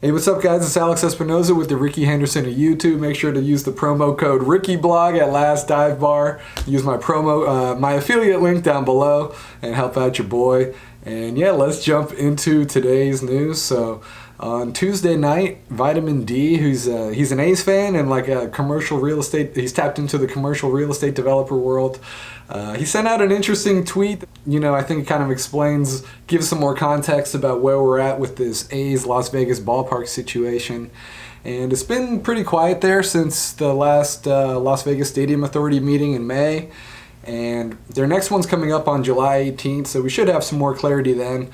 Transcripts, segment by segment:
Hey, what's up guys? It's Alex Espinoza with the Ricky Henderson of YouTube. Make sure to use the promo code RickyBlog at Last Dive Bar. Use my my affiliate link down below and help out your boy. And yeah, let's jump into today's news. So on Tuesday night, Vitamin D, he's an A's fan and like a commercial real estate, he's tapped into the commercial real estate developer world. He sent out an interesting tweet. I think it kind of gives some more context about where we're at with this A's Las Vegas ballpark situation. And it's been pretty quiet there since the last Las Vegas Stadium Authority meeting in May. And their next one's coming up on July 18th, so we should have some more clarity then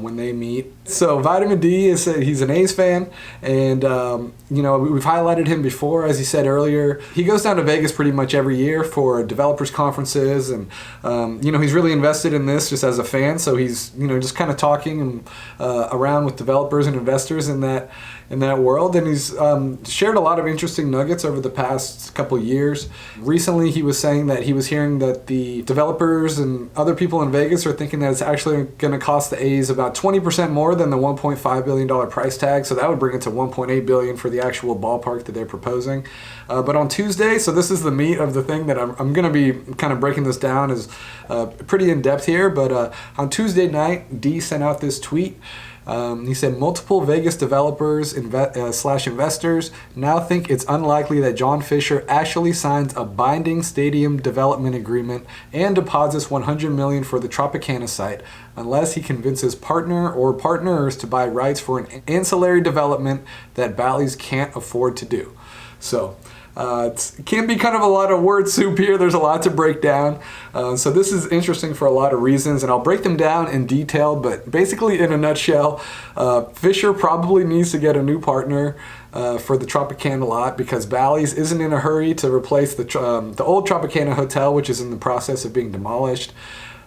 when they meet. So Vitamin D, he's an A's fan, and we've highlighted him before, as he said earlier. He goes down to Vegas pretty much every year for developers conferences, and he's really invested in this just as a fan, so he's just kind of talking around with developers and investors in that world, and he's shared a lot of interesting nuggets over the past couple years. Recently he was saying that he was hearing that the developers and other people in Vegas are thinking that it's actually going to cost the A's about 20% more than the $1.5 billion price tag, so that would bring it to $1.8 billion for the actual ballpark that they're proposing. But on Tuesday, so this is the meat of the thing that I'm going to be kind of breaking this down is pretty in depth here, but on Tuesday night, D sent out this tweet. He said, multiple Vegas developers slash investors now think it's unlikely that John Fisher actually signs a binding stadium development agreement and deposits $100 million for the Tropicana site unless he convinces partner or partners to buy rights for an ancillary development that Bally's can't afford to do. So it can be kind of a lot of word soup here. There's a lot to break down. So this is interesting for a lot of reasons, and I'll break them down in detail, but basically in a nutshell, Fisher probably needs to get a new partner for the Tropicana lot because Bally's isn't in a hurry to replace the old Tropicana hotel, which is in the process of being demolished.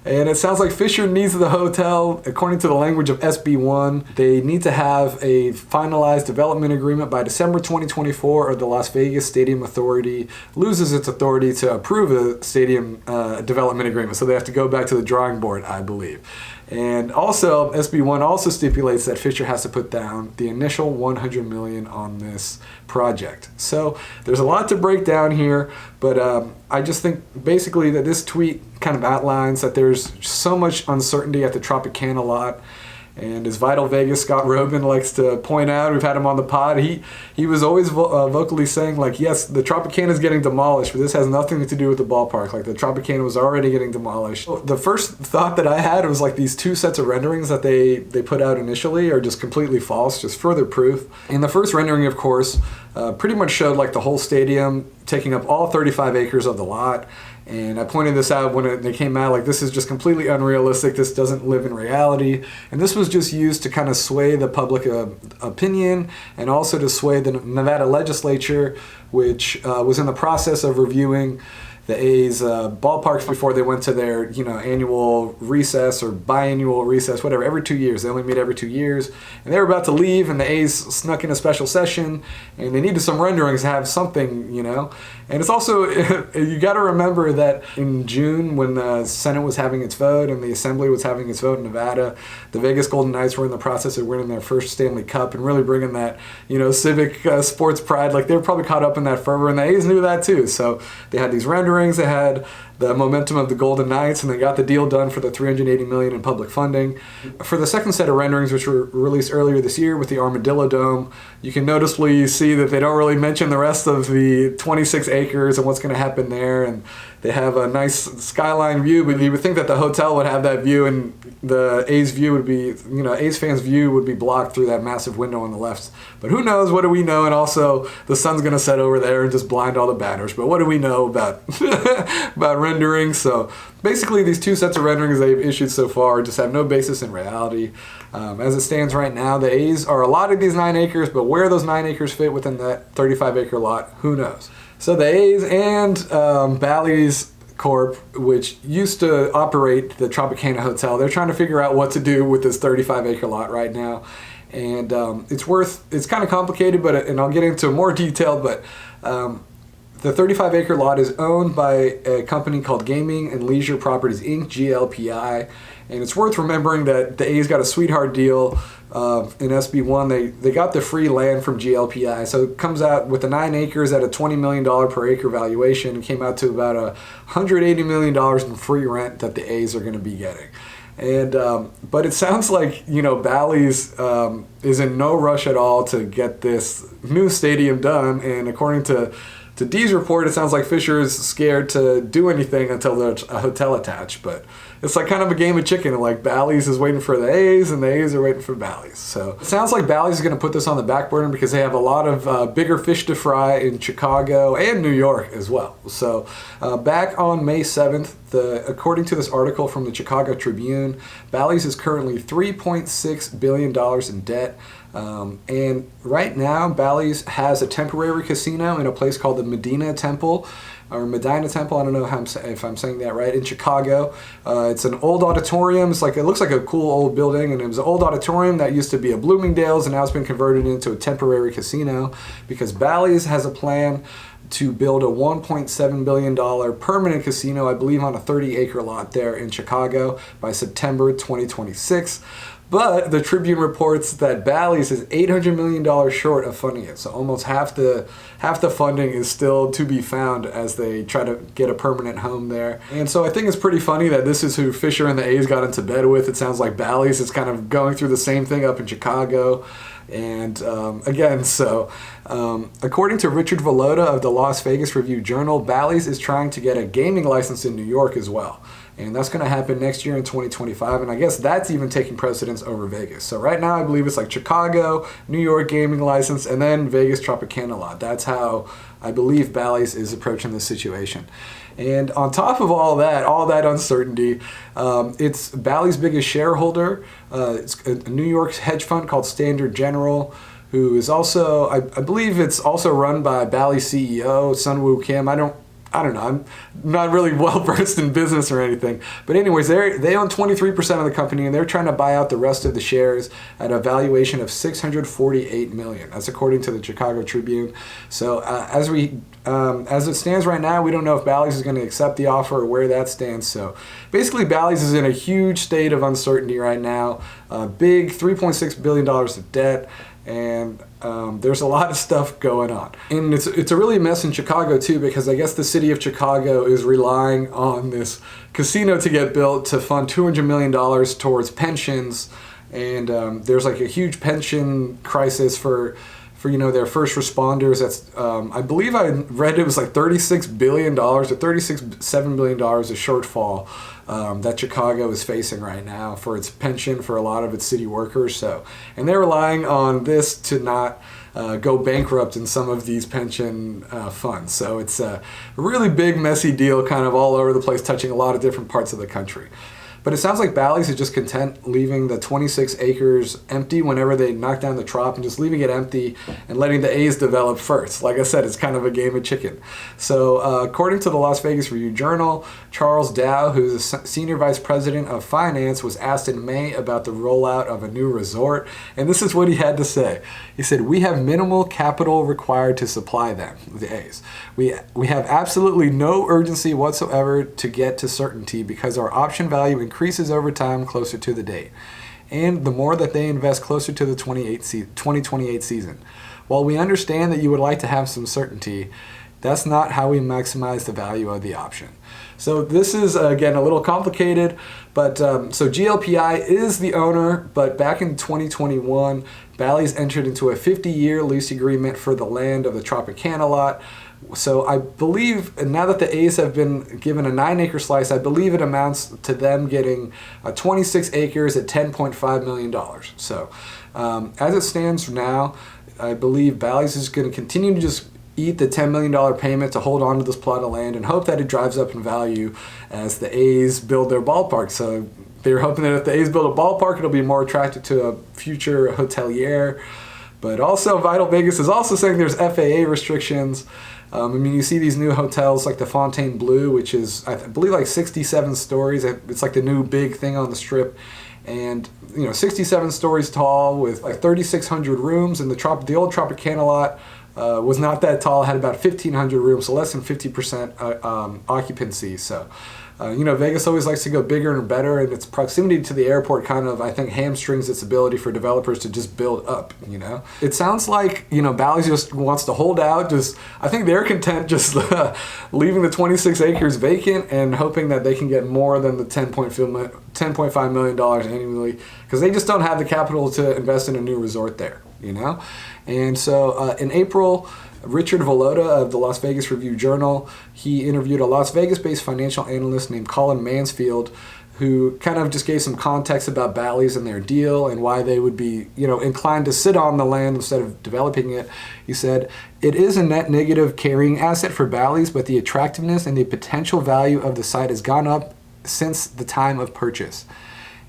And it sounds like Fisher needs the hotel. According to the language of SB1, they need to have a finalized development agreement by December 2024 or the Las Vegas Stadium Authority loses its authority to approve a stadium development agreement. So they have to go back to the drawing board, I believe. And also, SB1 also stipulates that Fisher has to put down the initial $100 million on this project. So there's a lot to break down here, but I just think basically that this tweet kind of outlines that there's so much uncertainty at the Tropicana lot. And as Vital Vegas Scott Robin likes to point out, we've had him on the pod, he was always vocally saying, like, yes, the Tropicana is getting demolished, but this has nothing to do with the ballpark. Like, the Tropicana was already getting demolished. The first thought that I had was, like, these two sets of renderings that they put out initially are just completely false, just further proof. And the first rendering, of course, pretty much showed, like, the whole stadium taking up all 35 acres of the lot. And I pointed this out when they came out, like, this is just completely unrealistic. This doesn't live in reality. And this was just used to kind of sway the public opinion and also to sway the Nevada legislature, which was in the process of reviewing the A's ballparks before they went to their annual recess or biannual recess, whatever, every 2 years. They only meet every 2 years. And they were about to leave, and the A's snuck in a special session, and they needed some renderings to have something, And it's also, you got to remember that in June, when the Senate was having its vote and the Assembly was having its vote in Nevada, the Vegas Golden Knights were in the process of winning their first Stanley Cup and really bringing that, civic sports pride. Like, they were probably caught up in that fervor, and the A's knew that too. So they had these renderings. They had the momentum of the Golden Knights, and they got the deal done for the $380 million in public funding. For the second set of renderings, which were released earlier this year with the Armadillo Dome, you can noticeably see that they don't really mention the rest of the 26 acres and what's going to happen there, and they have a nice skyline view, but you would think that the hotel would have that view, and the A's view would be, A's fans' view would be blocked through that massive window on the left. But who knows? What do we know? And also, the sun's going to set over there and just blind all the batters. But what do we know about about rendering? So basically, these two sets of renderings they've issued so far just have no basis in reality. As it stands right now, the A's are allotted these 9 acres, but where those 9 acres fit within that 35-acre lot, who knows? So the A's and Bally's Corp, which used to operate the Tropicana Hotel, they're trying to figure out what to do with this 35-acre lot right now. And it's kind of complicated, and I'll get into more detail, but the 35-acre lot is owned by a company called Gaming and Leisure Properties Inc., GLPI, And it's worth remembering that the A's got a sweetheart deal in SB1. They got the free land from GLPI, so it comes out with the 9 acres at a $20 million per acre valuation. It came out to about $180 million in free rent that the A's are going to be getting. And but it sounds like, you know, Bally's is in no rush at all to get this new stadium done. And according to Dee's report, it sounds like Fisher is scared to do anything until there's a hotel attached. But it's like kind of a game of chicken. Like Bally's is waiting for the A's and the A's are waiting for Bally's. So it sounds like Bally's is going to put this on the back burner because they have a lot of bigger fish to fry in Chicago and New York as well. So back on May 7th, according to this article from the Chicago Tribune, Bally's is currently $3.6 billion in debt. And right now, Bally's has a temporary casino in a place called the Medina Temple, or Medina Temple. I don't know if I'm saying that right, in Chicago. It's an old auditorium. It looks like a cool old building, and it was an old auditorium that used to be a Bloomingdale's, and now it's been converted into a temporary casino because Bally's has a plan to build a $1.7 billion permanent casino, I believe on a 30-acre lot there in Chicago by September 2026. But the Tribune reports that Bally's is $800 million short of funding it. So almost half the funding is still to be found as they try to get a permanent home there. And so I think it's pretty funny that this is who Fisher and the A's got into bed with. It sounds like Bally's is kind of going through the same thing up in Chicago. And according to Richard Velota of the Las Vegas Review-Journal, Bally's is trying to get a gaming license in New York as well. And that's going to happen next year in 2025. And I guess that's even taking precedence over Vegas. So right now I believe it's like Chicago, New York gaming license, and then Vegas Tropicana lot. That's how I believe Bally's is approaching this situation. And on top of all that uncertainty, it's Bally's biggest shareholder. It's a New York hedge fund called Standard General, who is also, I believe it's also run by Bally CEO Sun-Woo Kim. I don't know. I'm not really well versed in business or anything. But anyways, they own 23% of the company, and they're trying to buy out the rest of the shares at a valuation of $648 million. That's according to the Chicago Tribune. So as it stands right now, we don't know if Bally's is going to accept the offer or where that stands. So basically, Bally's is in a huge state of uncertainty right now. Big $3.6 billion of debt. And there's a lot of stuff going on. And it's a really mess in Chicago too, because I guess the city of Chicago is relying on this casino to get built to fund $200 million towards pensions. And there's like a huge pension crisis for their first responders. That's I believe I read it was like $36 billion or $37 billion of shortfall that Chicago is facing right now for its pension for a lot of its city workers. And they're relying on this to not go bankrupt in some of these pension funds. So it's a really big, messy deal, kind of all over the place, touching a lot of different parts of the country. But it sounds like Bally's is just content leaving the 26 acres empty whenever they knock down the Trop, and just leaving it empty and letting the A's develop first. Like I said, it's kind of a game of chicken. So according to the Las Vegas Review-Journal, Charles Dow, who's a senior vice president of finance, was asked in May about the rollout of a new resort. And this is what he had to say. He said, "We have minimal capital required to supply them," the A's. We have absolutely no urgency whatsoever to get to certainty because our option value increases over time closer to the date, and the more that they invest closer to the 2028 season. While we understand that you would like to have some certainty, that's not how we maximize the value of the option. So this is, again, a little complicated, but so GLPI is the owner, but back in 2021, Bally's entered into a 50-year lease agreement for the land of the Tropicana lot. So I believe now that the A's have been given a 9-acre slice, I believe it amounts to them getting 26 acres at $10.5 million. So as it stands now, I believe Bally's is going to continue to just eat the $10 million payment to hold on to this plot of land and hope that it drives up in value as the A's build their ballpark. So they're hoping that if the A's build a ballpark, it'll be more attractive to a future hotelier. But also, Vital Vegas is also saying there's FAA restrictions. You see these new hotels like the Fontainebleau, which is, I believe, like 67 stories. It's like the new big thing on the Strip. And, 67 stories tall with like 3,600 rooms. And the old Tropicana lot was not that tall, had about 1,500 rooms, so less than 50% occupancy. So Vegas always likes to go bigger and better, and its proximity to the airport kind of, I think, hamstrings its ability for developers to just build up, It sounds like, Bally just wants to hold out. I think they're content just leaving the 26 acres vacant and hoping that they can get more than the $10.5 million annually, because they just don't have the capital to invest in a new resort there, And so in April, Richard Vallota of the Las Vegas Review-Journal, he interviewed a Las Vegas-based financial analyst named Colin Mansfield, who kind of just gave some context about Bally's and their deal and why they would be, inclined to sit on the land instead of developing it. He said, "It is a net negative carrying asset for Bally's, but the attractiveness and the potential value of the site has gone up since the time of purchase."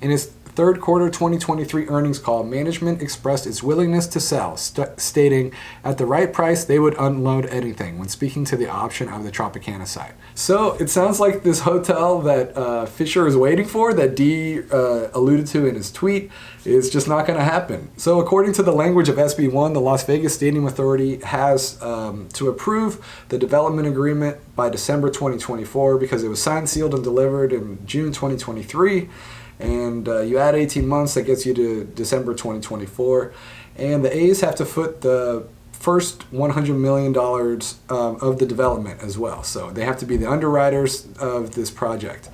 In his third quarter 2023 earnings call, management expressed its willingness to sell, stating at the right price they would unload anything when speaking to the option of the Tropicana site. So it sounds like this hotel that Fisher is waiting for, that D alluded to in his tweet, is just not going to happen. So according to the language of SB1, the Las Vegas Stadium Authority has to approve the development agreement by December 2024 because it was signed, sealed, and delivered in June 2023. And you add 18 months, that gets you to December 2024. And the A's have to foot the first $100 million of the development as well. So they have to be the underwriters of this project.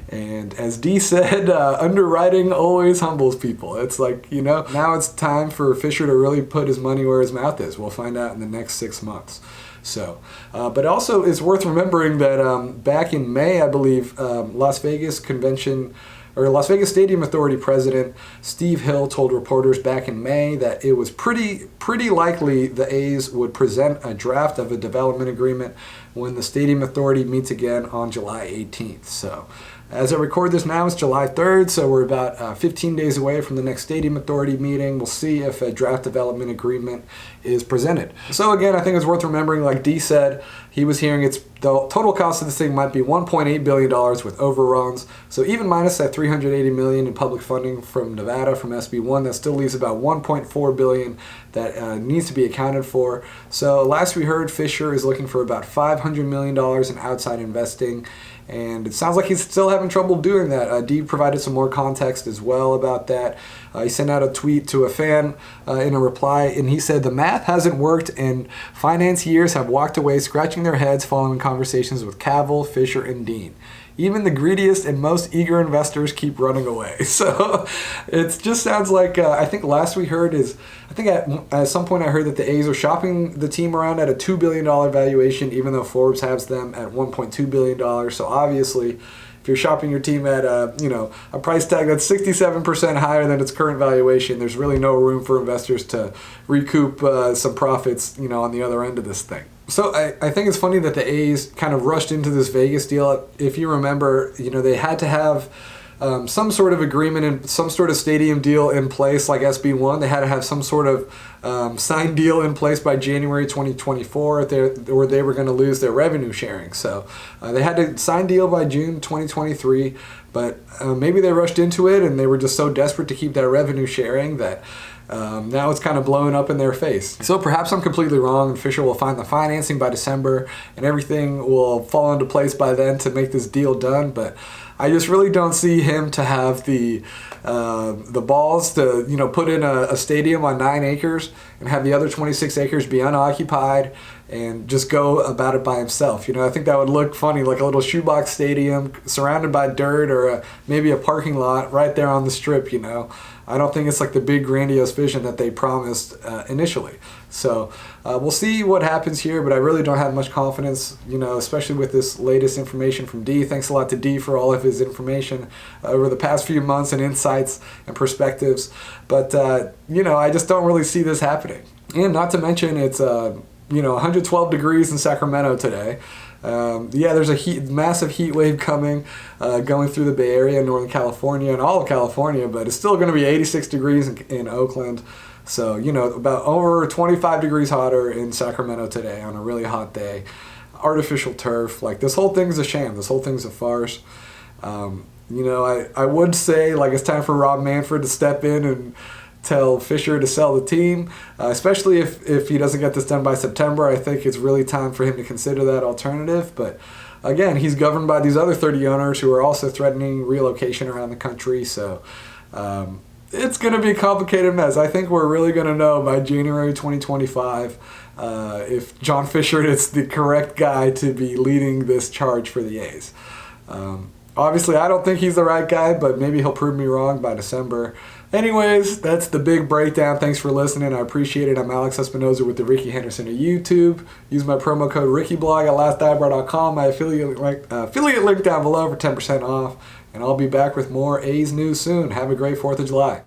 And as Dee said, underwriting always humbles people. It's like, now it's time for Fisher to really put his money where his mouth is. We'll find out in the next 6 months. So, but also it's worth remembering that back in May, I believe, Las Vegas Stadium Authority President Steve Hill told reporters back in May that it was pretty likely the A's would present a draft of a development agreement when the Stadium Authority meets again on July 18th. So, as I record this now, it's July 3rd, so we're about 15 days away from the next Stadium Authority meeting. We'll see if a draft development agreement is presented. So again, I think it's worth remembering, like Dee said, he was hearing the total cost of this thing might be $1.8 billion with overruns. So even minus that $380 million in public funding from Nevada, from SB1, that still leaves about $1.4 billion that needs to be accounted for. So last we heard, Fisher is looking for about $500 million in outside investing. And it sounds like he's still having trouble doing that. Dee provided some more context as well about that. He sent out a tweet to a fan in a reply, and he said, "The math hasn't worked, and financiers have walked away scratching their heads following conversations with Cavill, Fisher, and Dean. Even the greediest and most eager investors keep running away." So it just sounds like, I think last we heard at some point I heard that the A's are shopping the team around at a $2 billion valuation, even though Forbes has them at $1.2 billion. So obviously, if you're shopping your team at a price tag that's 67% higher than its current valuation, there's really no room for investors to recoup some profits, on the other end of this thing. So I think it's funny that the A's kind of rushed into this Vegas deal. If you remember, they had to have some sort of agreement and some sort of stadium deal in place, like SB1. They had to have some sort of signed deal in place by January 2024, or they were going to lose their revenue sharing. So they had to sign deal by June 2023, but maybe they rushed into it and they were just so desperate to keep that revenue sharing that now it's kind of blowing up in their face. So perhaps I'm completely wrong, and Fisher will find the financing by December and everything will fall into place by then to make this deal done. But I just really don't see him to have the balls to put in a stadium on 9 acres and have the other 26 acres be unoccupied and just go about it by himself. I think that would look funny, like a little shoebox stadium surrounded by dirt, or maybe a parking lot right there on the strip. I don't think it's like the big grandiose vision that they promised initially. So we'll see what happens here, but I really don't have much confidence, especially with this latest information from Dee. Thanks a lot to Dee for all of his information over the past few months and insights and perspectives. But, I just don't really see this happening. And not to mention it's, 112 degrees in Sacramento today. There's a massive heat wave coming, going through the Bay Area, Northern California, and all of California, but it's still going to be 86 degrees in Oakland. So, about over 25 degrees hotter in Sacramento today on a really hot day. Artificial turf. Like, this whole thing's a sham. This whole thing's a farce. I would say, like, it's time for Rob Manfred to step in and tell Fisher to sell the team, especially if he doesn't get this done by September. I think it's really time for him to consider that alternative. But again, he's governed by these other 30 owners who are also threatening relocation around the country. So it's going to be a complicated mess. I think we're really going to know by January 2025 if John Fisher is the correct guy to be leading this charge for the A's. Obviously, I don't think he's the right guy, but maybe he'll prove me wrong by December. Anyways, that's the big breakdown. Thanks for listening. I appreciate it. I'm Alex Espinoza with the Ricky Henderson of YouTube. Use my promo code RickyBlog at lastdivebar.com. My affiliate link down below for 10% off. And I'll be back with more A's news soon. Have a great 4th of July.